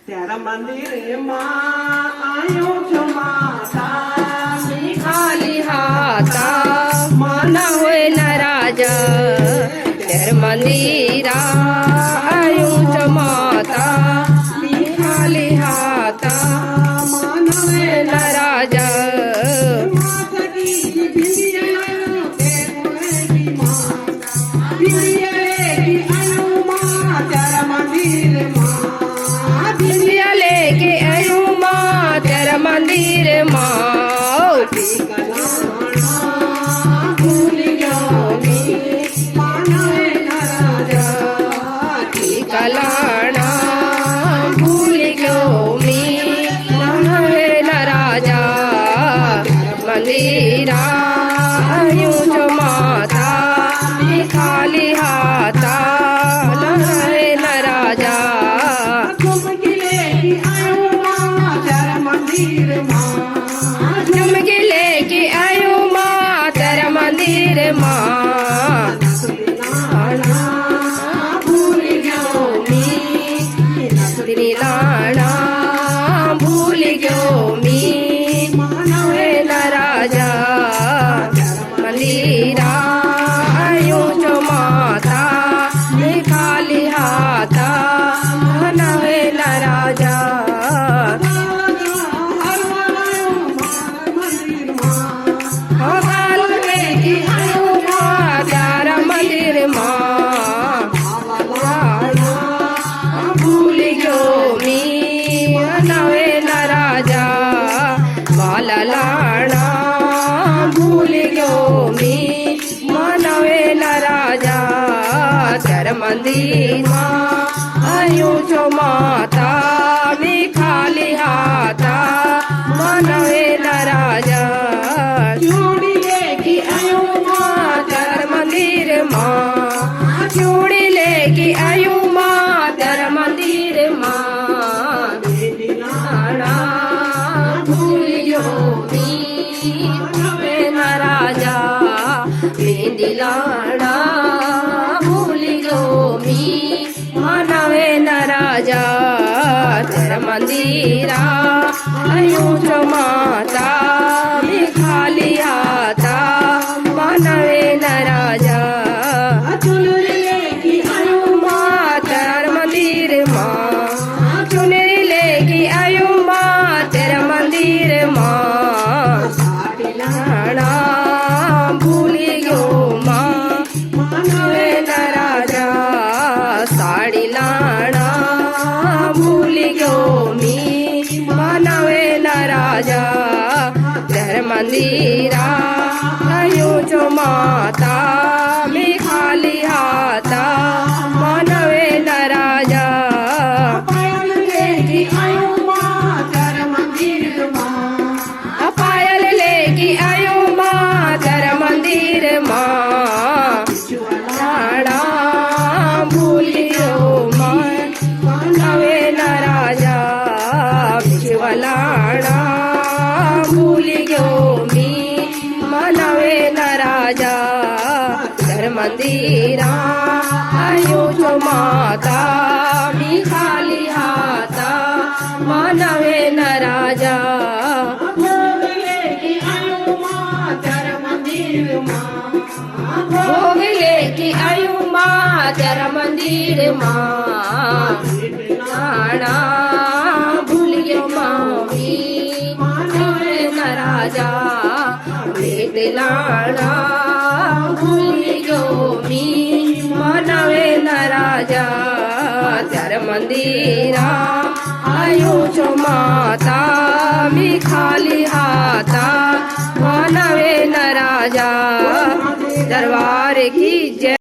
ત્યારે મંદિરમાં આયો છો માતા ખાલી હાથા મન હોય ન રાજા ત્યારે મંદિરા આયું છો માતા ખાલી હાથા મન હોય ન રાજા लेके आयो माँ तेरा मंदिर माँ भूल गयो कलाना भूल गयो मी न राजा मंदिरा आयो जो माता खाली हाथा न राजा चमके लेके आयो माँ तेरा मंदिर माँ भूल गयो मी तेरी लाना भूल गयो मी नवे न राजा मंदिरा आयो जो माता खाली हाथा नवे न राजा भूल गयो मी नवे न राजा वाला लाना भूल गयो मी नवे न राजा तेरा मंदिर आयो छो माता मी खाली हाथा मनवे न राजा चूड़ी लेके आयो माँ तेरा मंदिर माँ चूड़ी लेके आयो माँ तेरा मंदिर माँ भूल गयो मी नवे न राजा मेहंदी लाना भूल गयो मी नवे न राजा तेरा मंदिरा आयो छो माता मी खाली हाथा मनवे न राजा चुनरी लेके आयो माँ तेरा मंदिर माँ चुनरी लेके आयो माँ तेरा मंदिर माँ लाना भूल गयो माँ नवे न राजा साड़ी लाना भूल गयो मी नवे न राजा तेरा मंदिरा आयो जो माता मी खाली हाथा मनवे न राजा पायल लेके आयो माँ तेरा मंदिर माँ पायल लेके आयो माँ तेरा मंदिर माँ लाड़ा भूल गयो माँ नवे न राजा लाड़ा भूल गयो मी मनवे न राजा घर मंदिरा आयो छो माता मी खाली हाथा मनवे न राजा भोग लेके आयो माँ तेरा मंदिर माँ भोग लेके आयो माँ तेरा मंदिर माँ लाड़ा भूल गयो मामी मनवे न राजा लाड़ा भूल गयो मी मनवे न राजा तेरा मंदिरा आयो छो माता मी खाली हाथा मनवे न राजा दरबार की जय।